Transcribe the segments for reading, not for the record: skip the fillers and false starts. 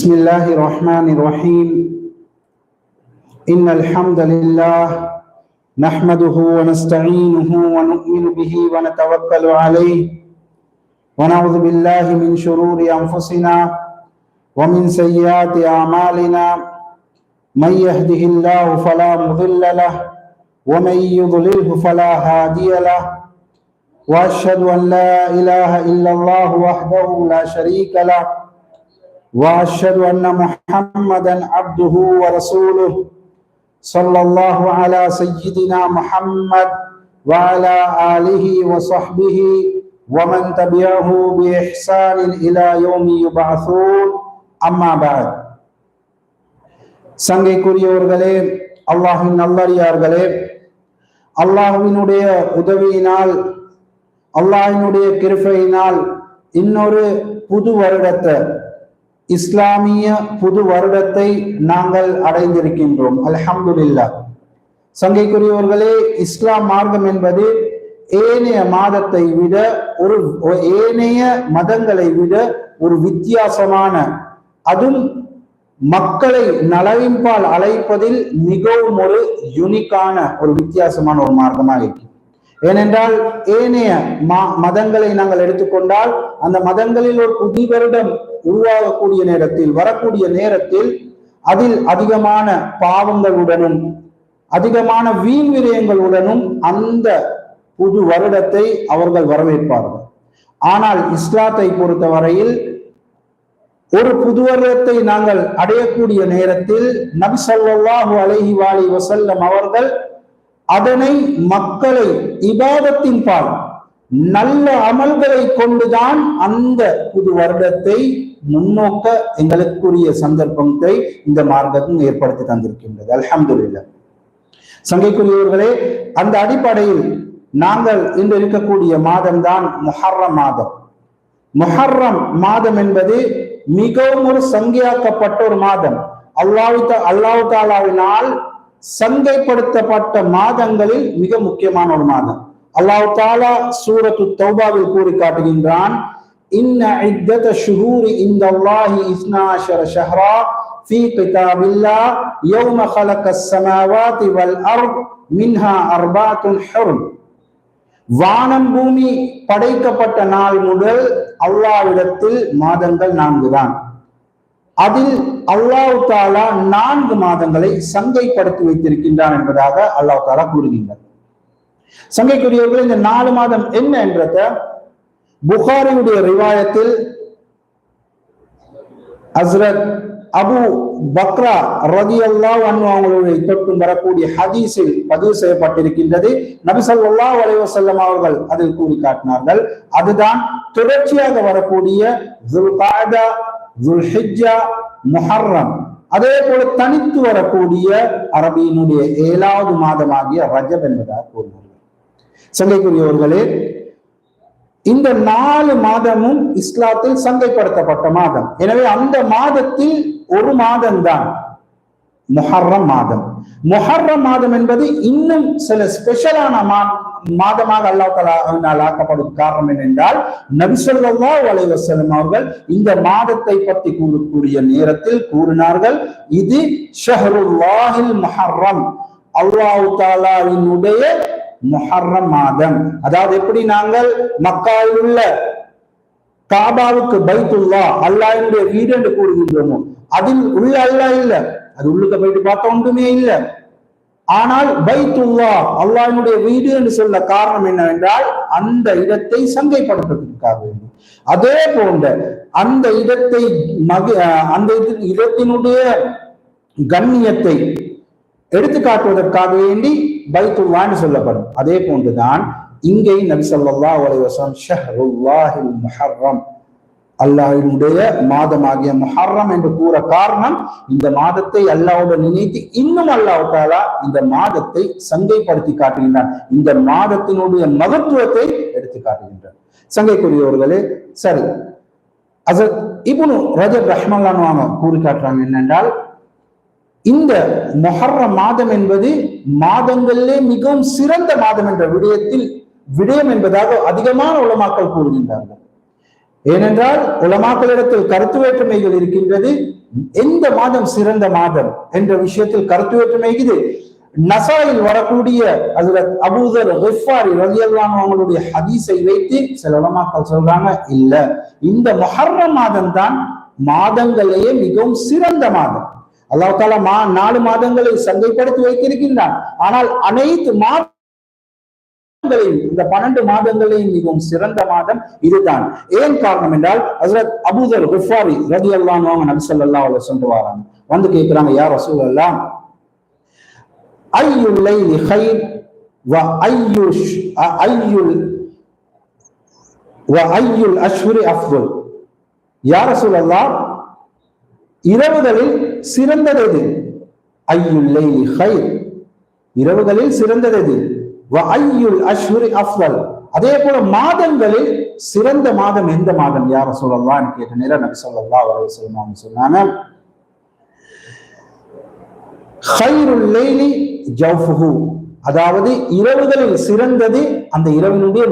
بسم الله الرحمن الرحيم إن الحمد لله نحمده ونستعينه ونؤمن به ونتوكل عليه ونعوذ بالله من شرور أنفسنا ومن سيئات أعمالنا من يهده الله فلا مضل له ومن يضلله فلا هادي له وأشهد أن لا إله إلا الله وحده لا شريك له وأشهد أن محمدا عبده ورسوله صلى الله على سيدنا محمد وعلى آله وصحبه ومن تبعه بإحسان إلى يوم يبعثون أما بعد சங்கைக்குரியவர்களே, அல்லாஹ்வின் நல்லடியார்களே, அல்லாஹ்வினுடைய உதவியினால் அல்லாஹ்வினுடைய கிருபையினால் இன்னொரு புது வருடத்தை, இஸ்லாமிய புது வருடத்தை நாங்கள் அடைந்திருக்கின்றோம். அல்ஹம்துலில்லாஹ். சங்கைக்குரியவர்களே, இஸ்லாம் மார்க்கம் என்பது ஏனைய மாதத்தை விட ஏனைய மதங்களை விட ஒரு வித்தியாசமான, அதுவும் மக்களை நலவின்பால் அழைப்பதில் மிகவும் ஒரு யூனிக்கான ஒரு வித்தியாசமான ஒரு மார்க்கமாக இருக்கு. ஏனென்றால் ஏனைய மதங்களை நாங்கள் எடுத்துக்கொண்டால் அந்த மதங்களில் ஒரு புதிய வருடம் உருவாகக்கூடிய நேரத்தில், வரக்கூடிய நேரத்தில் அதில் அதிகமான பாவங்களுடனும் அதிகமான வீண் விரயங்களுடனும் அந்த புது வருடத்தை அவர்கள் வரவேற்பார்கள். ஆனால் இஸ்லாத்தை பொறுத்தவரையில் ஒரு புது வருடத்தை நாங்கள் அடையக்கூடிய நேரத்தில் நபி ஸல்லல்லாஹு அலைஹி வஸல்லம் அவர்கள் அதனை மக்களை இபாதத்தின் பால் நல்ல அமல்களை கொண்டுதான் அந்த புது வருடத்தை முன்னோக்க எங்களுக்குரிய சந்தர்ப்பத்தை இந்த மார்க்கத்தில் ஏற்படுத்தி தந்திருக்கின்றது. அல்ஹம்துலில்லாஹ். சங்கைக்குரியவர்களே, அந்த அடிப்படையில் நாங்கள் இன்று இருக்கக்கூடிய மாதம் தான் முஹர்ரம் மாதம். முஹர்ரம் மாதம் என்பது மிகவும் ஒரு சங்கையாக்கப்பட்ட ஒரு மாதம். அல்லாஹ் தஆலாவினால் சங்கைப்படுத்தப்பட்ட மாதங்களில் மிக முக்கியமான ஒரு மாதம். அல்லாஹ் தஆலா சூரத்து தௌபாவில் கூறி காட்டுகின்றான், இன்ன இத்தத ஷுஹூரி இன்தல்லாஹி 12 ஷஹ்ரா ஃபீ கிதாபில்லாஹ் யௌம ஹலகஸ் ஸமாவாதி வல் அர்த் மின்ஹா அர்பஅத்துன் ஹுரும். வானம் பூமி படைக்கப்பட்ட நாள் முதல் அல்லாஹ்விடத்தில் மாதங்கள் 4 தான். அதில் அல்லாஹ் தஆலா 4 மாதங்களை சங்கைப்படுத்தி வைத்திருக்கின்றான் என்பதாக அல்லாஹ் தஆலா கூறுகின்றார். சங்கைக்குரியவர்கள், இந்த 4 மாதம் என்ன என்றத புகாரியுடைய ரிவாயத்தில் ஹஸ்ரத் அபு பக்ரா ரலியல்லாஹு அன்ஹு அவர்களுடைய தொட்டு வரக்கூடிய ஹதீஸில் பதிவு செய்யப்பட்டிருக்கின்றது. நபி ஸல்லல்லாஹு அலைஹி வஸல்லம் அவர்கள் அதில் கூறி காட்டினார்கள். அதுதான் தொடர்ச்சியாக வரக்கூடிய துல்காதா, துல்ஹிஜ்ஜா, முஹர்ரம், அதே போல தனித்து வரக்கூடிய அரபியினுடைய 7வது மாதமாகிய ரஜப் என்பதாக கூறினார்கள். சங்கைக்குரியவர்களே, இந்த 4 மாதமும் இஸ்லாத்தில் சங்கைப்படுத்தப்பட்ட மாதம். எனவே அந்த மாதத்தில் ஒரு மாதம் தான் முஹர்ரம் மாதம். முஹர்ரம் மாதம் என்பது இன்னும் சில ஸ்பெஷலான மாதமாக அல்லாஹ் தஆலாவினால் ஆக்கப்படும். காரணம் என்னென்றால், நபி ஸல்லல்லாஹு அலைஹி வஸல்லம் அவர்கள் இந்த மாதத்தை பற்றி கூறக்கூடிய நேரத்தில் கூறினார்கள், இது ஷஹ்ருல்லாஹில் முஹர்ரம், அல்லாஹ் தஆலாவினுடைய முஹர்ரம் மாதம். அதாவது எப்படி நாங்கள் மக்காவில் உள்ள காபாவுக்கு பைத்துல்லாஹ், அல்லாஹ்வுடைய வீடு என்று கூறுகின்றோமோ, அதில் உள்ள அல்லாஹ் இல்ல, அது உள்ளுக்கு போயிட்டு பார்த்தா ஒன்றுமே இல்லை. ஆனால் பைத்துல்லாஹ், அல்லாஹ்வுடைய வீடு என்று சொல்ல காரணம் என்னவென்றால் அந்த இடத்தை சங்கைப்படுத்துவதற்காக வேண்டும். அதே போன்ற அந்த இடத்தை அந்த இடத்தினுடைய கண்ணியத்தை எடுத்து காட்டுவதற்காக வேண்டி பைத்துல்லாஹ் சொல்லப்படும். அதே போன்றுதான் இங்கே நபி ஸல்லல்லாஹு அலைஹி வஸல்லம் ஷஹ்ருல்லாஹில் முஹர்ரம், அல்லாஹ்வினுடைய மாதமாகிய முஹர்ரம் என்று கூற காரணம், இந்த மாதத்தை அல்லாஹ்வோடு நினைத்து இன்னும் அல்லாஹ் தஆலா இந்த மாதத்தை சங்கைப்படுத்தி காட்டுகின்றான். இந்த மாதத்தினுடைய மகத்துவத்தை எடுத்து காட்டுகின்றான். சங்கைக்குரியவர்களே, சரி, ஹஸரத் இப்னு ரஜப் ரஹ்மத்துல்லாஹி அலைஹி கூறி காட்டுறாங்க என்னென்றால், இந்த முஹர்ரம் மாதம் என்பது மாதங்களிலே மிகவும் சிறந்த மாதம் என்ற விடயம் என்பதாக அதிகமான உலமாக்கள் கூறுகின்றார்கள். ஏனென்றால் உலமாக்களிடத்தில் கருத்து வேற்றுமைகள் இருக்கின்றது. எந்த மாதம் சிறந்த மாதம் என்ற விஷயத்தில் கருத்து வேற்றுமை இருக்குது. நசாயில் வரக்கூடிய ஹஜ்ரத் அபூதர் கிஃபாரி ரலியல்லாஹு அவங்களுடைய ஹதீஸை வைத்து சில உலமாக்கள் சொல்றாங்க, இல்ல, இந்த முஹர்ரம் மாதம் தான் மாதங்களையே மிகவும் சிறந்த மாதம். அல்லாஹ் தஆலா 4 மாதங்களை சங்கைப்படுத்தி வைத்திருக்கின்றான். ஆனால் அனைத்து இந்த 12 மாதங்களையும் மிகவும் சிறந்த மாதம் இதுதான். ஏன் காரணம் என்றால் ஹஜ்ரத் அபூதர் கிஃபாரி ரலியல்லாஹு அன்ஹு நபி ஸல்லல்லாஹு அலைஹி வஸல்லம் வராங்க, வந்து கேக்குறாங்க, யா ரசூலல்லாஹ் ஐயுல் லைலி கைர் வ ஐயுல் அஷ்ஹுரி அஃதல். யா ரசூலல்லாஹ், இரவுகளில் சிறந்தது எது? ஐயுல் லைலி கைர், இரவுகளில் சிறந்தது எது? வ ஐயுல் அஷ்ஹுரி அஃதல், அதே போல மாதங்களில் சிறந்த மாதம் எந்த மாதம் யா ரசூலல்லாஹ் கேட்ட நேரம் நபி ஸல்லல்லாஹு அலைஹி வஸல்லம் சொன்னாங்க, கைருல் லைலி ஜௌஃபுஹு, அதாவது இரவுகளில் சிறந்தது அந்த இரவினுடைய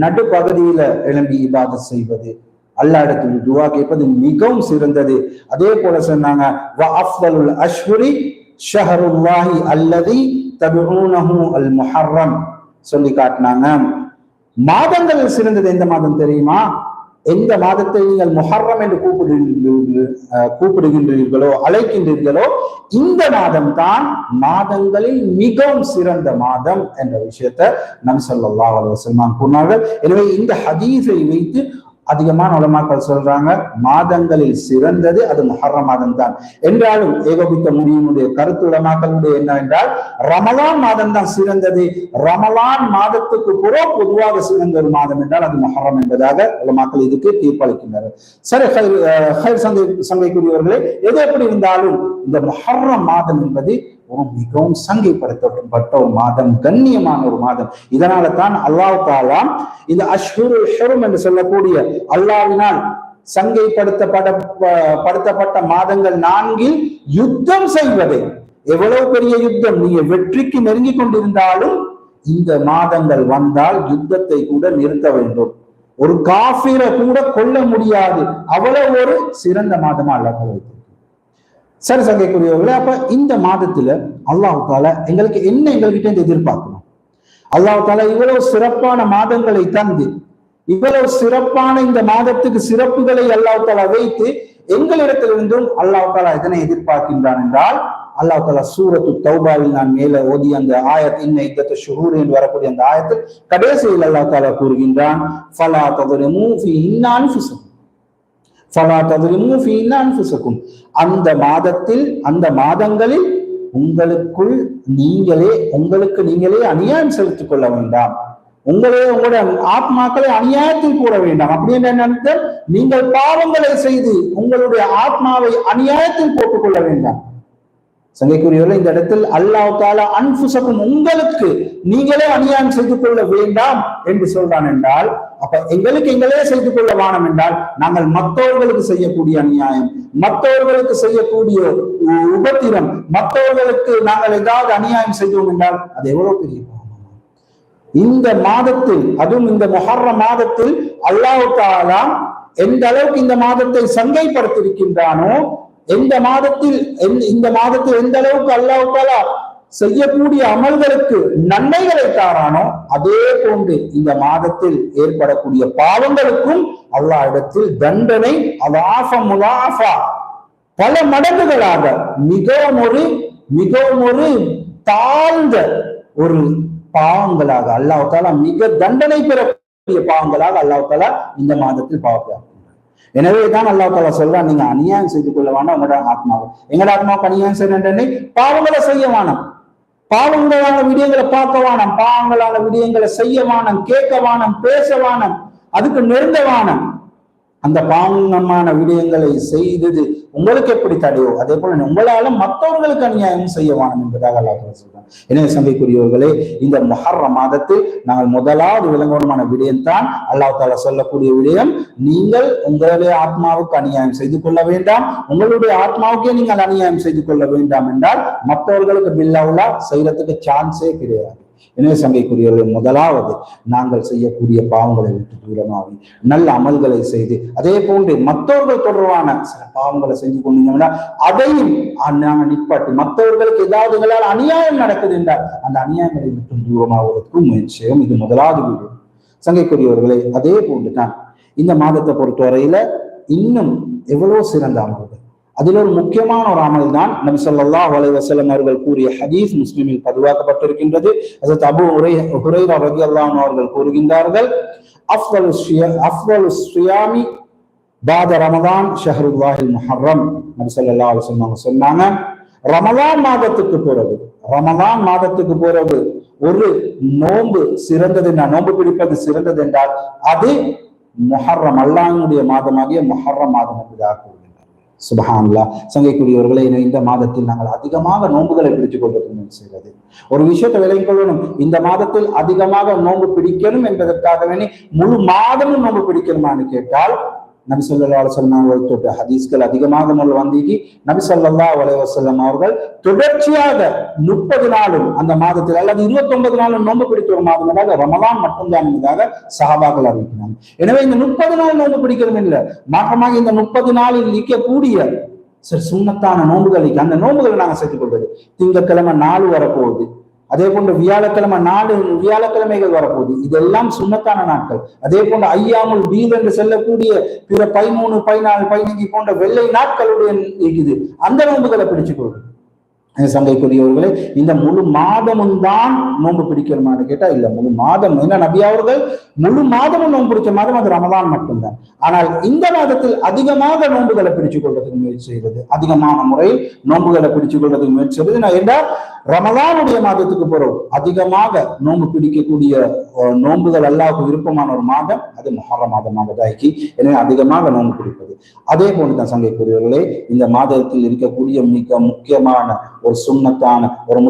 நடுப்பகுதியில எழும்பி இபாதத் செய்வது, அல்லாஹ் இடத்தில் துஆ கேட்பது மிகவும் சிறந்தது. அதே போல சொன்னாங்க, வ அஃதலுல் அஷ்ஹுரி ஷஹருல்லாஹி அல்லதி ததுஊனஹு அல் முஹர்ரம், சொல்லி காட்டினாங்க. மாதங்களில் சிறந்தது எந்த மாதம் தெரியுமா? எந்த மாதத்தை நீங்கள் முஹர்ரம் என்று கூப்பிடுகின்றீர்களோ அழைக்கின்றீர்களோ இந்த மாதம் தான் மாதங்களில் மிகவும் சிறந்த மாதம் என்ற விஷயத்தை நபி ஸல்லல்லாஹு அலைஹி வஸல்லம் கூறினார்கள். எனவே இந்த ஹதீஸை வைத்து அதிகமான உலமாக்கள் சொல்றாங்க, மாதங்களில் சிறந்தது அது முஹர்ரம் மாதம் தான். என்றாலும் ஏகோபிக்க முடியுமுடைய கருத்து உலமாக்களுடைய என்ன என்றால், ரமலான் மாதம் தான் சிறந்தது. ரமலான் மாதத்துக்கு புறம் பொதுவாக சிறந்த ஒரு மாதம் என்றால் அது முஹர்ரம் என்பதாக உலமாக்கள் இதுக்கு தீர்ப்பளிக்கின்றனர். சரி, சங்கைக்குரியவர்களே, எது எப்படி இருந்தாலும் இந்த முஹர்ரம் மாதம் என்பது ஒரு மிகவும் சங்கைப்படுத்தப்பட்ட ஒரு மாதம், கண்ணியமான ஒரு மாதம். இதனால தான் அல்லாஹ் தஆலா இந்த அஷ்ஹுருல் ஹுரும் என்று சொல்லக்கூடிய அல்லாஹ்வினால் சங்கைப்படுத்தப்பட்ட மாதங்கள் 4இல் யுத்தம் செய்வதை, எவ்வளவு பெரிய யுத்தம் நீங்க வெற்றிக்கு நெருங்கி கொண்டிருந்தாலும் இந்த மாதங்கள் வந்தால் யுத்தத்தை கூட நிறுத்த வேண்டும், ஒரு காஃபிரை கூட கொல்ல முடியாது, அவ்வளவு ஒரு சிறந்த மாதமா அல்லாஹ். சரி சங்கைக்குரியவர்களே, அப்ப இந்த மாதத்துல அல்லாஹ் தஆலா எங்கள்கிட்ட எதிர்பார்க்கணும்? அல்லாஹ் தஆலா இவ்வளவு சிறப்பான மாதங்களை தந்து, இவ்வளவு சிறப்பான இந்த மாதத்துக்கு சிறப்புகளை அல்லாஹ் தஆலா வைத்து எங்களிடத்திலிருந்தும் அல்லாஹ் தஆலா எதனை எதிர்பார்க்கின்றான் என்றால், அல்லாஹ் தஆலா சூரத்து தௌபாவில் நான் மேல ஓதி அந்த ஆயத் இன்ன இத்தத்து ஷுஹூர் என்று வரக்கூடிய அந்த ஆயத்தில் கடைசியில் அல்லாஹ் தஆலா கூறுகின்றான், ஃபலா தظلموا فيهن أنفسكم ஃபலா தظلموا فيهن أنفسكم, அந்த மாதத்தில் அந்த மாதங்களில் உங்களுக்கு நீங்களே அநியாயம் செலுத்திக் கொள்ள வேண்டாம், உங்களுடைய ஆத்மாக்களை அநியாயத்தில் கூற வேண்டாம். அப்படி என்ன, நீங்கள் பாவங்களை செய்து உங்களுடைய ஆத்மாவை அநியாயத்தில் போட்டுக் கொள்ள வேண்டாம். சங்கைக்குரியவர்கள், இந்த இடத்தில் அல்லாஹ் தஆலா அன்ஃபுஸக்கும், உங்களுக்கு நீங்களே அநியாயம் செய்து கொள்ள வேண்டாம் என்று சொல்றான் என்றால், அப்ப எங்களே செய்து கொள்ள வேண்டாம் என்றால் நாங்கள் மற்றவர்களுக்கு செய்யக்கூடிய அநியாயம், மற்றவர்களுக்கு செய்யக்கூடிய உபத்திரம், மற்றவர்களுக்கு நாங்கள் ஏதாவது அநியாயம் செய்தோம் என்றால் அது எவ்வளவு பெரிய பாவம். இந்த மாதத்தில், அதுவும் இந்த முஹர்ரம் மாதத்தில் அல்லாஹ் தஆலா எந்த அளவுக்கு இந்த மாதத்தை சங்கைப்படுத்தியிருக்கின்றானோ, இந்த மாதத்தில் எந்த அளவுக்கு அல்லாஹ் தஆலா செய்யக்கூடிய அமல்களுக்கு நன்மைகளை தாரானோ, அதே போன்று இந்த மாதத்தில் ஏற்படக்கூடிய பாவங்களுக்கும் அல்லாஹ் இடத்தில் தண்டனை பல மடங்குகளாக மிகவும் ஒரு தாழ்ந்த ஒரு பாவங்களாக அல்லாஹ் தஆலா மிக தண்டனை பெறக்கூடிய பாவங்களாக அல்லாஹ் தஆலா இந்த மாதத்தில் பாவம். எனவேதான் அல்லாஹ் தஆலா சொல்றான், நீங்க அநியாயம் செய்து கொள்ள வேண்டாம் உங்களோட ஆத்மாவை. எங்களோட ஆத்மாவுக்கு அநியாயம் செய்யறேன், பாவங்களை செய்ய வேணாம், பாவங்களான விடயங்களை பார்க்க வேணாம், பாவங்களான விடயங்களை செய்ய வேணாம், கேட்க வேணாம், பேச வேணாம், அதுக்கு நெருங்க வேணாம். அந்த பாவமான விடயங்களை செய்தது உங்களுக்கு எப்படி தடையோ அதே போல உங்களால மற்றவர்களுக்கு அநியாயம் செய்ய வேணும் என்பதாக அல்லாஹ் சொல்றான். எனவே சங்கைக்குரியவர்களே, இந்த முஹர்ரம் மாதத்தில் நாங்கள் முதலாவது விளங்கமான விடயம் தான் அல்லாஹ் தஆலா சொல்லக்கூடிய விடயம், நீங்கள் உங்களுடைய ஆத்மாவுக்கு அநியாயம் செய்து கொள்ள வேண்டாம், உங்களுடைய ஆத்மாவுக்கே நீங்கள் அநியாயம் செய்து கொள்ள வேண்டாம் என்றால் மற்றவர்களுக்கு பில்லாவுலா செய்யறதுக்கு சான்ஸே கிடையாது. எனவே சங்கைக்குரியவர்கள், முதலாவது நாங்கள் செய்யக்கூடிய பாவங்களை விட்டு தூரமாகி நல்ல அமல்களை செய்து, அதே போன்று மற்றவர்கள் தொடர்பான சில பாவங்களை செஞ்சு கொண்டீங்கன்னா அதையும் நாங்கள் நிப்பாட்டி, மற்றவர்களுக்கு ஏதாவது எங்களால் அநியாயம் நடக்குது என்றால் அந்த அநியாயங்களை விட்டு தூரமாவதற்கு முயற்சியும். இது முதலாவது வீடு. சங்கைக்குரியவர்களை, அதே போன்றுதான் இந்த மாதத்தை பொறுத்தவரையில இன்னும் எவ்வளவு சிறந்த அமல்கள். அதில் ஒரு முக்கியமான ஒரு அமல் தான் நபி ஸல்லல்லாஹு அலைஹி வஸல்லம் அவர்கள் கூறிய ஹதீஸ் முஸ்லிமில் பதிவாக்கப்பட்டிருக்கின்றது. ஹஜ்ரத் அபூ ஹுரைரா ரலியல்லாஹு அன்ஹு அவர்கள் கூறுகின்றார்கள், அஃதலு ஸியாமி பாத ரமதான் ஷஹ்ருல்லாஹில் முஹர்ரம். நபி ஸல்லல்லாஹு அலைஹி வஸல்லம் சொன்னாங்க, ரமலான் மாதத்துக்கு பிறகு ஒரு நோன்பு சிறந்தது, நோன்பு பிடிப்பது சிறந்தது என்றால் அது முஹர்ரம், அல்லாஹ்வுடைய மாதமாகிய முஹர்ரம் மாதம் என்பதாக கூறுகின்றார். சுப்ஹானல்லாஹ். சங்கைக்குரியவர்களை, இந்த மாதத்தில் நாங்கள் அதிகமாக நோன்புகளை பிடித்துக் கொள்வது செய்வது. ஒரு விஷயத்தை விளங்கிக் கொள்ளணும், இந்த மாதத்தில் அதிகமாக நோன்பு பிடிக்கணும் என்பதற்காக வேண்டி முழு மாதமும் நோன்பு பிடிக்கணுமான்னு கேட்டால் நபி ஸல்லல்லாஹு அலைஹி வஸல்லம் அவர்கள் ஹதீஸ்கள் அதிகமாக வந்தீங்கி நபி ஸல்லல்லாஹு அலைஹி வஸல்லம் அவர்கள் தொடர்ச்சியாக 30 நாளும் அந்த மாதத்தில் அல்லது 29 நாளும் நோன்பு பிடிக்கிற ஒரு மாதம் ரமலான் மட்டும்தான் என்பதாக சஹாபாக்கள் அறிவிக்கிறாங்க. எனவே இந்த 30 நாள் நோன்பு பிடிக்கிறதும் இல்லை, மாற்றமாக இந்த 30 நாளில் நிற்கக்கூடிய சுன்னத்தான நோன்புகள், அந்த நோன்புகளை நாங்கள் சேர்த்துக் கொள்வது. திங்கட்கிழமை 4 வரப்போகுது, அதே போன்று வியாழக்கிழமைகள் வரப்போகுது, இதெல்லாம் சுன்னத்தான நாட்கள். அதே போன்று ஐயாமுல் பீத் என்று செல்லக்கூடிய பிற 13, 14, 15 போன்ற வெள்ளை நாட்களுடைய இருக்குது, அந்த நோன்புகளை பிடிச்சுக்கொள்வது. சங்கைக்குரியவர்களே, இந்த முழு மாதமும் தான் நோன்பு பிடிக்கணுமான்னு கேட்டா இல்ல, முழு மாதம். ஏன்னா நபி அவர்கள் முழு மாதமும் நோன்பு பிடிச்ச மாதம் அது ரமலான் மட்டும்தான். ஆனால் இந்த மாதத்தில் அதிகமாக நோன்புகளை பிடிச்சுக் கொள்வதற்கு முயற்சி செய்வது, அதிகமான முறையில் நோன்புகளை பிடிச்சுக் கொள்வதற்கு முயற்சி செய்வது. நான் என்றால் ரமலானுடைய மாதத்துக்கு பிறகு அதிகமாக நோன்பு பிடிக்கக்கூடிய நோன்புகள் அல்லாஹ்வுக்கு விருப்பமான ஒரு மாதம் அது முஹர்ரம் மாதமாக தாக்கி, எனவே அதிகமாக நோன்பு பிடிப்பது. அதே போன்றுதான் சங்கைக்குரியவர்களே, இந்த மாதத்தில் இருக்கக்கூடிய மிக முக்கியமான ஒரு சுன்னத்தான ஒரு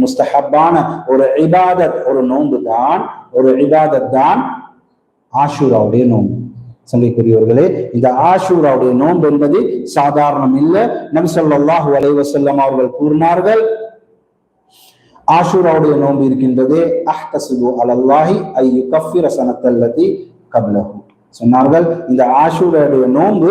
முஸ்தஹப்பான ஒரு இபாதத், ஒரு நோன்பு தான், ஒரு இபாதத் தான் ஆஷூராவுடைய நோன்பு. சங்கைக்குரியவர்களே, இந்த ஆஷூராவுடைய நோன்பு என்பது சாதாரணம் இல்லை. நபி ஸல்லல்லாஹு அலைஹி வஸல்லம் அவர்கள் கூறினார்கள், ஆஷூராவுடைய நோன்பு இருக்கின்றது, அஹ்தஸிபு அலல்லாஹி ஐ யுகஃபிர ஸனத்தல்லதி கப்லஹு. சொன்னார்கள், இந்த ஆஷூராவுடைய நோன்பு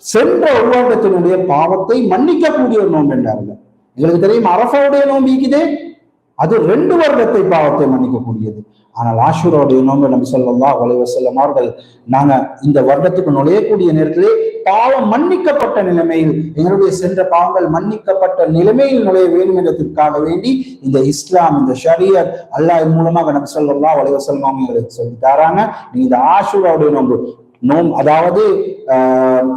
சென்ற ஒரு வருடத்தினுடைய பாவத்தை மன்னிக்கக்கூடிய ஒரு நோன்பு என்றார்கள். எங்களுக்கு தெரியும் அரஃபாவுடைய நோன்பு இருக்குது, அது 2 வருடத்தை பாவத்தை மன்னிக்கக்கூடியது. ஆனால் ஆஷூராவுடைய நோன்பு நபி ஸல்லல்லாஹு அலைஹி வஸல்லம் அவர்கள், நாங்க இந்த வருடத்துக்கு நுழையக்கூடிய நேரத்திலே பாவம் மன்னிக்கப்பட்ட நிலைமையில், எங்களுடைய சென்ற பாவங்கள் மன்னிக்கப்பட்ட நிலைமையில் நுழைய வேண்டும் என்றதற்காக வேண்டி இந்த இஸ்லாம், இந்த ஷரியத் அல்லாஹ் மூலமாக நபி ஸல்லல்லாஹு அலைஹி வஸல்லம் அவங்களுக்கு சொல்லி தராங்க. நீங்க இந்த ஆஷூராவுடைய நோன்பு அதாவது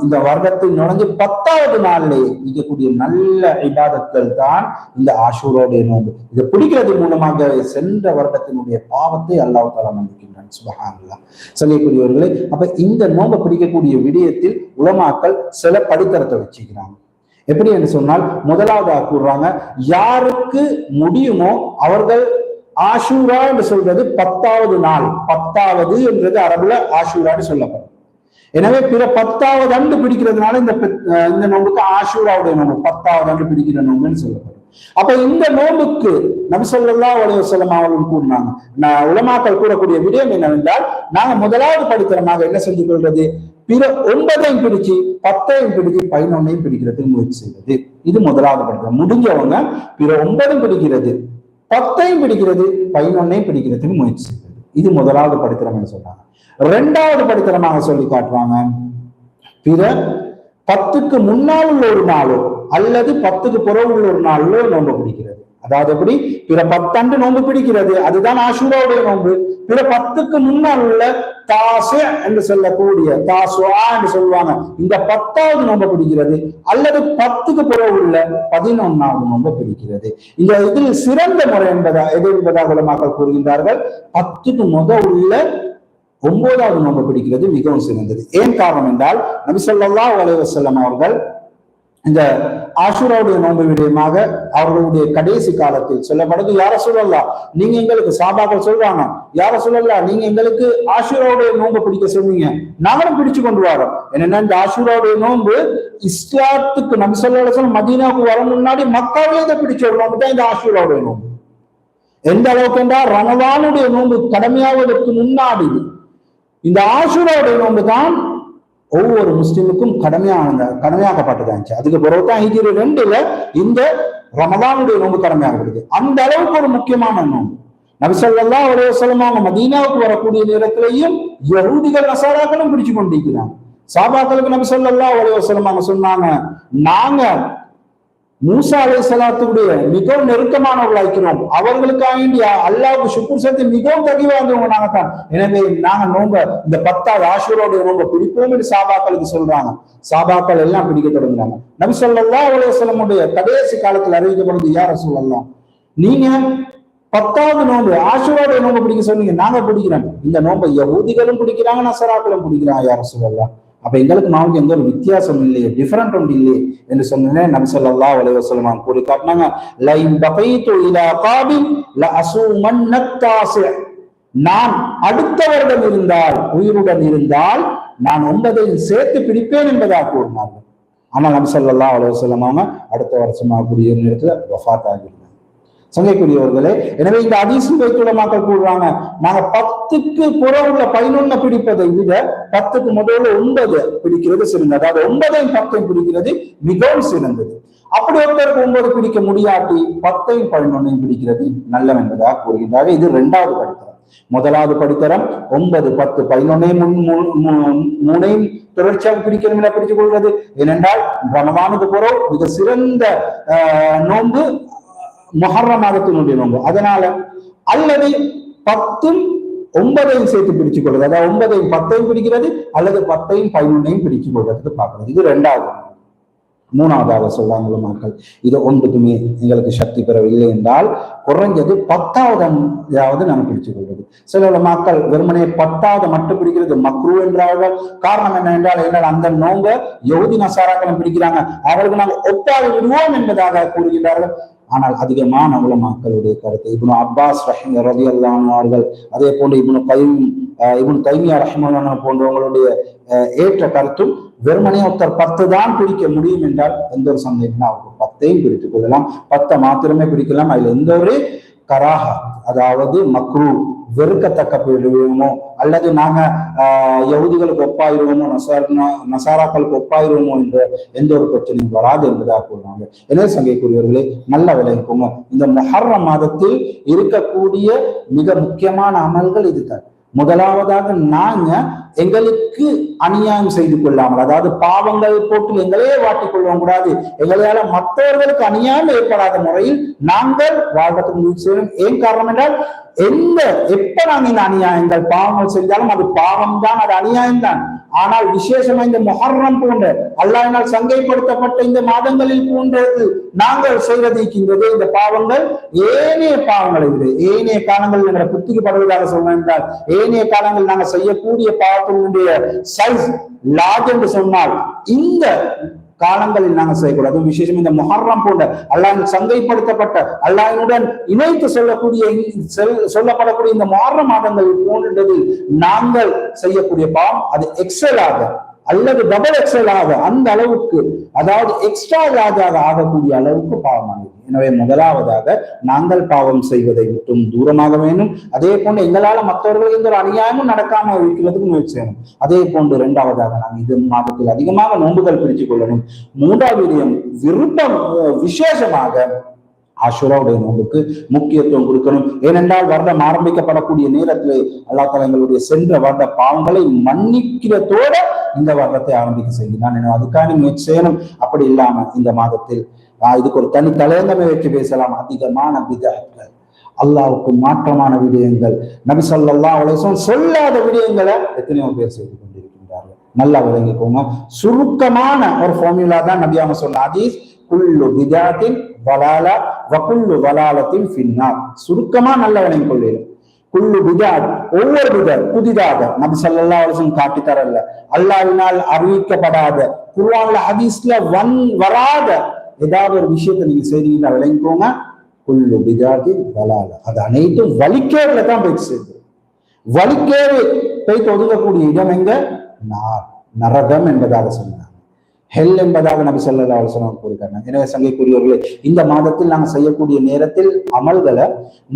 இந்த வருடத்தில் நுழைஞ்சு 10வது நாளிலே இருக்கக்கூடிய நல்ல இபாதத்கள் தான் இந்த ஆஷூராவுடைய நோன்பு. இதை பிடிக்கிறது மூலமாக சென்ற வருடத்தினுடைய பாவத்தை அல்லாஹ் தஆலா மன்னிக்கின்றான். சுப்ஹானல்லாஹ். சொல்லக்கூடியவர்களே, அப்ப இந்த நோன்பை பிடிக்கக்கூடிய விடயத்தில் உலமாக்கள் சில படித்தரத்தை வச்சுக்கிறாங்க. எப்படி என்று சொன்னால், முதலாவதாக கூறுறாங்க, யாருக்கு முடியுமோ அவர்கள் ஆஷூரா என்று சொல்றது 10வது நாள், 10வது என்றது அரபுல ஆஷூரான்னு சொல்லப்படும். எனவே பிற 10வது அன்று பிடிக்கிறதுனால இந்த நோம்புக்கு ஆஷூராவுடைய நோம்பு 10வது அன்று பிடிக்கிற நோம்புன்னு சொல்லப்படும். அப்ப இந்த நோம்புக்கு நபி ஸல்லல்லாஹு அலைஹி வஸல்லம் அவர்கள் கூறினாங்க, உலமாக்கள் கூறக்கூடிய விடயம் என்னவென்றால், நாங்க முதலாவது படித்தரமாக என்ன செஞ்சு கொள்றது, பிற 9ஐயும் பிடிச்சு 10ஐயும் பிடிச்சு 11ஐயும் பிடிக்கிறதுக்கு முயற்சி செய்வது. இது முதலாவது படித்தரம். முடிஞ்சவங்க பிற 9 பிடிக்கிறது, 10ஐயும் பிடிக்கிறது, 11ஐயும் பிடிக்கிறதுக்கு முயற்சி செய்வது. இது முதலாவது படித்தரம் என்று சொல்றாங்க. 2வது படித்தரமாக சொல்லி காட்டுவாங்க, பிற 10க்கு முன்னால் உள்ள ஒரு நாளோ அல்லது 10க்கு புறவு உள்ள ஒரு நாளோ நோன்பு பிடிக்கிறது. அதாவது எப்படி, பிற 10 அன்று நோன்பு பிடிக்கிறது, அதுதான் ஆஷூராவுடைய நோன்பு. பிற 10க்கு முன்னால் உள்ள தாசு என்று சொல்லக்கூடிய தாசுஆ என்று சொல்லுவாங்க, இந்த 10வது நோன்பு பிடிக்கிறது, அல்லது 10க்கு புறவு உள்ள 11வது நோன்பு பிடிக்கிறது. இந்த இதில் சிறந்த முறை என்பதாக உலமாக்கள் கூறுகின்றார்கள், 10க்கு முதல் உள்ள 9வது நோன்பு பிடிக்கிறது மிகவும் சிறந்தது. ஏன் காரணம் என்றால், நபி ஸல்லல்லாஹு அலைஹி வஸல்லம் அவர்கள் இந்த ஆஷூராவுடைய நோன்பு விடயமாக அவர்களுடைய கடைசி காலத்தில் சொல்லப்படுது, யா ரசூலல்லாஹ், நீங்க எங்களுக்கு சஹாபாக்கள் சொல்றாங்க, யா ரசூலல்லாஹ், நீங்க எங்களுக்கு ஆஷூராவுடைய நோன்பு பிடிக்க சொன்னீங்க, நாங்களும் பிடிச்சு கொண்டு வரோம். என்னன்னா இந்த ஆஷூராவுடைய நோன்பு இஸ்லாத்துக்கு நபி ஸல்லல்லாஹு அலைஹி வஸல்லம் மதீனாவுக்கு வர முன்னாடி மக்காவிலே இதை பிடிச்ச ஒரு நோன்பு தான் இந்த ஆஷூராவுடைய நோன்பு. எந்த அளவுக்கு என்றால் ரமலானுடைய நோன்பு கடமையாவதற்கு முன்னாடி இந்த ஆஷுராவுடைய நோன்பு தான் ஒவ்வொரு முஸ்லிமுக்கும் கடமையாக்கப்பட்டதாச்சு. அதுக்கு பிறகுதான் ஹிஜ்ரி 2ல இந்த ரமலானுடைய நோன்பு கடமையாகப்படுது. அந்த அளவுக்கு ஒரு முக்கியமான நோன்பு. நபி ஸல்லல்லாஹு அலைஹி வஸல்லம் அவங்க மதீனாவுக்கு வரக்கூடிய நேரத்திலையும் யஹூதிகள் நசாராக்களும் பிடிச்சு கொண்டிருக்கிறாங்க. சஹாபாக்களுக்கு நபி ஸல்லல்லாஹு அலைஹி வஸல்லம் அவங்க சொன்னாங்க, நாங்க மூசா அலைஹிஸ்ஸலாத்துடைய மிகவும் நெருக்கமானவர்களாக்கிறோம், அவர்களுக்காக அல்லாஹ்வுக்கு ஷுக்ர் செலுத்தி மிகவும் தகுதிவாய்ந்தவங்க நாங்க தான். எனவே நாங்க நோம்ப இந்த 10வது ஆஷூராவுடைய நோம்ப பிடிப்போம் என்று சஹாபாக்களுக்கு சொல்றாங்க. சஹாபாக்கள் எல்லாம் பிடிக்க தொடங்குறாங்க. நபி ஸல்லல்லாஹு அலைஹி வஸல்லம் உடைய கடைசி காலத்தில் அறிவிக்கப்படுது, யா ரசூலல்லாஹ், நீங்க 10வது நோன்பு ஆஷூராவுடைய நோன்பு பிடிக்க சொன்னீங்க, நாங்க பிடிக்கிறோம். இந்த நோன்பை யஹூதிகளும் பிடிக்கிறாங்க, நசராக்களும் பிடிக்கிறாங்க, யா ரசூலல்லாஹ். அப்ப எங்களுக்கு நாளைக்கு எந்த ஒரு வித்தியாசம் இல்லையே, டிஃபரெண்ட் ஒன்று இல்லையே என்று சொன்னேன். நபி ஸல்லல்லாஹு அலைஹி வஸல்லம் கூறி காட்டினாங்க, லைன் பகைது இலா காபின் லஅஸூமன்னத் தாஸி, நான் அடுத்த வருடம் இருந்தால், உயிருடன் இருந்தால் நான் 9ஐயும் சேர்த்து பிடிப்பேன் என்பதாக கூறினார்கள். ஆனால் நபி ஸல்லல்லாஹு அலைஹி வஸல்லம் அவங்க அடுத்த வருஷமாக கூடிய நேரத்தில் வஃபாத் ஆகியிருந்தாங்க. சங்கைக்குரியவர்களே, எனவே இந்த ஹதீஸில் வைத்துள்ள மக்கள் கூறுறாங்க, நாங்க 10க்கு புறவுள்ள 11 பிடிப்பதை விட 10க்கு முதல்ல 9 பிடிக்கிறது சிறந்தது. அதாவது 9ஐயும் 10ஐயும் பிடிக்கிறது மிகவும் சிறந்தது. அப்படி ஒருத்தருக்கு 9 பிடிக்க முடியாட்டி 10ஐயும் 11ஐயும் பிடிக்கிறது நல்லம் என்பதாக கூறுகின்றார்கள். இது 2வது படித்தரம். முதலாவது படித்தரம் 9, 10, 11 தொடர்ச்சியாக பிடிக்கணும் என பிடித்துக் கொள்வது. ஏனென்றால் ரமலானுக்கு பிறகு மிக சிறந்த நோன்பு முஹர்ரம் மாதத்தினுடைய நோன்பு. அதனால அல்லது 10ம் 9ஐயும் சேர்த்து பிடிச்சுக் கொள்வது, அதாவது 9ஐயும் 10ஐயும் பிடிக்கிறது, அல்லது 10ஐயும் 11ஐயும் பிடிச்சுக் கொள்வதற்கு பார்க்கிறது. இது 2வது. 3வதாக சொல்றாங்க மக்கள், இது ஒன்றுக்குமே எங்களுக்கு சக்தி பெறவில்லை என்றால் குறைஞ்சது 10வது நாம பிடிச்சுக் கொள்வது. சில மக்கள் வெறுமனே 10வது மட்டும் பிடிக்கிறது மக்ரூ என்றார்கள். காரணம் என்ன என்றால் அந்த நோங்க யஹூதி நசாராக்களும் பிடிக்கிறாங்க, அவர்களுக்கு நாங்கள் ஒப்பாக விடுவோம் என்பதாக கூறுகின்றார்கள். ஆனால் அதிகமான உலமாக்களுடைய கருத்து, இப்னு அப்பாஸ் ரலியல்லாஹு அன்ஹு அவர்கள், அதே போன்று இப்னு தைமியா ரஹ்மத்துல்லாஹி போன்றவங்களுடைய ஏற்ற கருத்தும் வெறுமனே ஒருத்தர் 10 தான் பிடிக்க முடியும் என்றால் எந்த ஒரு சந்தேகம், அவங்க 10ஐயும் பிடித்துக் கொள்ளலாம், 10 மாத்திரமே பிடிக்கலாம். அதுல எந்த ஒரு கராஹா, அதாவது மக்ரூ, வெறுக்கத்தக்க போயிடுவோமோ அல்லது நாங்க யஹூதிகளுக்கு ஒப்பாயிருவோமோ நசாராக்களுக்கு ஒப்பாயிருவோமோ என்ற எந்த ஒரு பிரச்சனையும் வராது என்பதாக கூறுவாங்க. எனவே சங்கைக்குரியவர்களே, நல்ல விளைவிக்கோங்க, இந்த முஹர்ரம் மாதத்தில் இருக்கக்கூடிய மிக முக்கியமான அமல்கள் இதுதான். முதலாவதாக நாங்க எங்களுக்கு அநியாயம் செய்து கொள்ளாமல், அதாவது பாவங்கள் போட்டு எங்களையே வாட்டிக் கொள்ளவும் கூடாது, எங்களால மற்றவர்களுக்கு அநியாயம் ஏற்படாத முறையில் நாங்கள் வாழ்வதற்கு முயற்சி செய்யணும். ஏன் காரணம் என்றால் எப்ப நாங்க இந்த அநியாயங்கள் பாவங்கள் செஞ்சாலும் அது பாவம் தான், அது அநியாயம் தான். ஆனால் விசேஷமா இந்த முஹர்ரம் போன்ற அல்லாஹ்வினால் சங்கைப்படுத்தப்பட்ட இந்த மாதங்களில் போன்றது நாங்கள் செய்வதற்கின்றது இந்த பாவங்கள் ஏனைய பாவங்களை விட, ஏனைய காலங்களில் எங்களை புத்திக்கப்படுவதாக சொல்ல என்றால், ஏனைய காலங்களில் நாங்கள் செய்யக்கூடிய பாவத்தினுடைய சைஸ் லார்ஜ் என்று சொன்னால் இந்த காலங்களில் நாங்கள் செய்யக்கூடாது. விசேஷம் இந்த முஹர்ரம் போன்ற அல்லாஹ்வின் சங்கைப்படுத்தப்பட்ட அல்லாஹ்வினுடன் இணைத்து சொல்லப்படக்கூடிய இந்த முஹர்ரம் மாதங்கள் போன்றது நாங்கள் செய்யக்கூடிய பாவம் அது எக்ஸலாக அல்லது டபுள் எக்ஸலாக அந்த அளவுக்கு, அதாவது எக்ஸ்ட்ரா லாஜாக ஆகக்கூடிய அளவுக்கு பாவமானது. எனவே முதலாவதாக நாங்கள் பாவம் செய்வதை விட்டும் தூரமாக வேண்டும். அதே போன்று எங்களால மற்றவர்களுக்கு எந்த ஒரு அநியாயமும் நடக்காம இருக்கிறதுக்கு முயற்சி செய்யணும். அதே போன்று 2வதாக நாங்கள் இது மாதத்தில் அதிகமாக நோன்புகள் பிடித்துக் கொள்ளணும். 3வது விருப்பம் விசேஷமாக ஆஷூராவுடைய நோன்புக்கு முக்கியத்துவம் கொடுக்கணும். ஏனென்றால் வருடம் ஆரம்பிக்கப்படக்கூடிய நேரத்திலே அல்லாஹ் தஆலா எங்களுடைய சென்ற வருட பாவங்களை மன்னிக்கிறதோட இந்த வருடத்தை ஆரம்பிக்க செய்கிறான். அதுக்கான முயற்சி செய்யணும். அப்படி இல்லாம இந்த மாதத்தில் இதுக்கு ஒரு தனி தலையங்கமே வச்சு பேசலாம். அதிகமான பிதஅத்கள், அல்லாஹ்வுக்கு மாற்றமான விடயங்கள், நபி ஸல்லல்லாஹு அலைஹி வஸல்லம் சொல்லாத விடயங்களை எத்தனையோ பேர் செய்து கொண்டிருக்கின்றார்கள். நல்லா விளங்கிக்கோங்க. சுருக்கமான ஒரு ஃபார்முலா தான் நபி அவங்க சொன்ன ஹதீஸ், குல்லு பிதஅத்தின் வலாலா வகுல்லு வலாலத்தின் ஃபின்னார். சுருக்கமா நல்லா விளங்கிக் கொள்ளுங்கள். குல்லு பிதஅத், ஒவ்வொரு பிதஅத் புதிதாக நபி ஸல்லல்லாஹு அலைஹி வஸல்லம் காட்டி தரல, அல்லாஹ்வினால் அறிவிக்கப்படாத, குர்ஆன்ல ஹதீஸ்ல வராத ஏதாவது ஒரு விஷயத்தை நீங்க செய்தீங்கன்னா விளங்கிக்கோங்க, குல்லு பிதஅத்தின் வலாலா. அது அனைத்தும் வலிக்கேடுல தான் போய் சேர்ந்து, வலிக்கேடு போய் ஒதுங்கக்கூடிய இடம் எங்க? நரகம் என்பதாக சொன்னாங்க. ஹெல் என்பதாக நபி ஸல்லல்லாஹு அலைஹி வஸல்லம் கூறுகிறார்கள். எனவே சங்கைக்குரியவர்களே, இந்த மாதத்தில் நாங்கள் செய்யக்கூடிய நேரத்தில் அமல்களை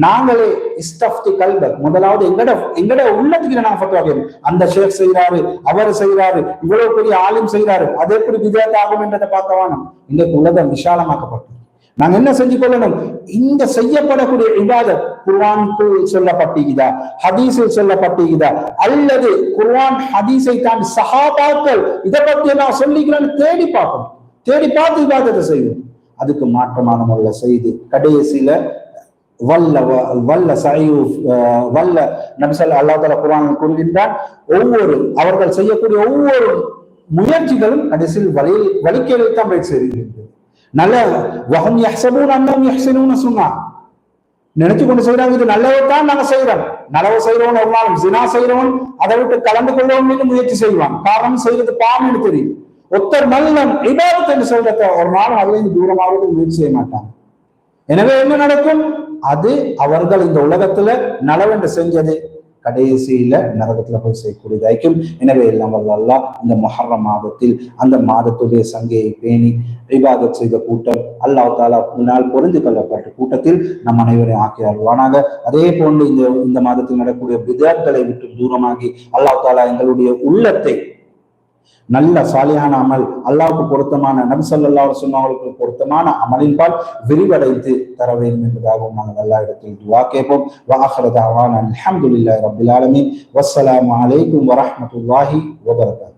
நாங்களே இஸ்தஃப்தி கல்ப, முதலாவது எங்கட உள்ளத்துக்கு நாங்கள் ஃபத்வா கேட்போம். அந்த ஷேக் செய்யறாரு, அவர் செய்யறாரு, இவ்வளவு பெரிய ஆலிம் செய்யறாரு, அது எப்படி விதத் ஆகும் என்றதை பார்க்கவா? இன்றைக்கு உலகம் விசாலமாக்கப்பட்டது. நாங்க என்ன செஞ்சு கொள்ளணும்? இந்த செய்யப்படக்கூடிய இபாதத் குர்ஆனுக்குள் சொல்லப்பட்டிருக்குதா, ஹதீஸில் சொல்லப்பட்டிருக்குதா, அல்லது குர்ஆன் ஹதீஸை தான் சஹாபாக்கள் இதை பத்தி நான் சொல்லிக்கிறேன்னு தேடி பார்க்கணும். தேடி பார்த்து இபாதத்தை செய்யணும். அதுக்கு மாற்றமான முறையில் செய்து கடைசியில வல்ல நபி ஸல்லல்லாஹு அல்லாஹ் தஆலா குர்ஆனில் கூறுகின்றான், அவர்கள் செய்யக்கூடிய ஒவ்வொரு முயற்சிகளும் கடைசியில் வழிகேடில் தான் போய் சேருகின்றது. நல்ல வஹம் யஹ்ஸபூன அன்னஹும் யஹ்ஸினூன சுன்னா, நினைச்சு கொண்டு செய்யறாங்க இது நல்லதான் நாங்க செய்யறோம். நலவு செய்யறவன் ஒரு நாளும் ஜினா செய்யறவன் அதை விட்டு கலந்து கொள்ளவும் முயற்சி செய்வான். காரணம் செய்யறது பாவம்னு தெரியும். ஒத்தர் நல்லம் இபாதத் என்று சொல்றத ஒரு நாளும் அதுல இருந்து தூரமாவது முயற்சி செய்ய மாட்டாங்க. எனவே என்ன நடக்கும்? அது அவர்கள் இந்த உலகத்துல நலவென்று செஞ்சது கடைசியில நரகத்துல போய் செய்யக்கூடியதாய்க்கும். எனவே எல்லாம் வல்ல அல்லாஹ் இந்த முஹர்ரம் மாதத்தில் அந்த மாதத்துடைய சங்கையை பேணி இபாதத் செய்த கூட்டம் அல்லாஹ் தஆலா முன்னால் பொருந்து கொள்ளப்பட்ட கூட்டத்தில் நம் அனைவரையும் ஆக்கி அருள்வானாக. அதே போன்று இந்த மாதத்தில் நடக்கக்கூடிய பிதஅத்களை விட்டு தூரமாகி அல்லாஹ் தஆலா எங்களுடைய உள்ளத்தை நல்ல சாலியான அமல், அல்லாஹ்வுக்கு பொருத்தமான, நபி ஸல்லல்லாஹு அலைஹி வஸல்லம் அவர்களுக்கு பொருத்தமான அமலின்பால் விரிவடைத்து தர வேண்டும் என்பதாகவும் நாங்கள் எல்லா இடத்தில் துஆ கேட்போம். வ ஆகிரு தஅவானா அல்ஹம்துலில்லாஹி ரப்பில் ஆலமீன். வஸ்ஸலாமு அலைக்கும் வரஹ்மத்துல்லாஹி வபரகாத்துஹு.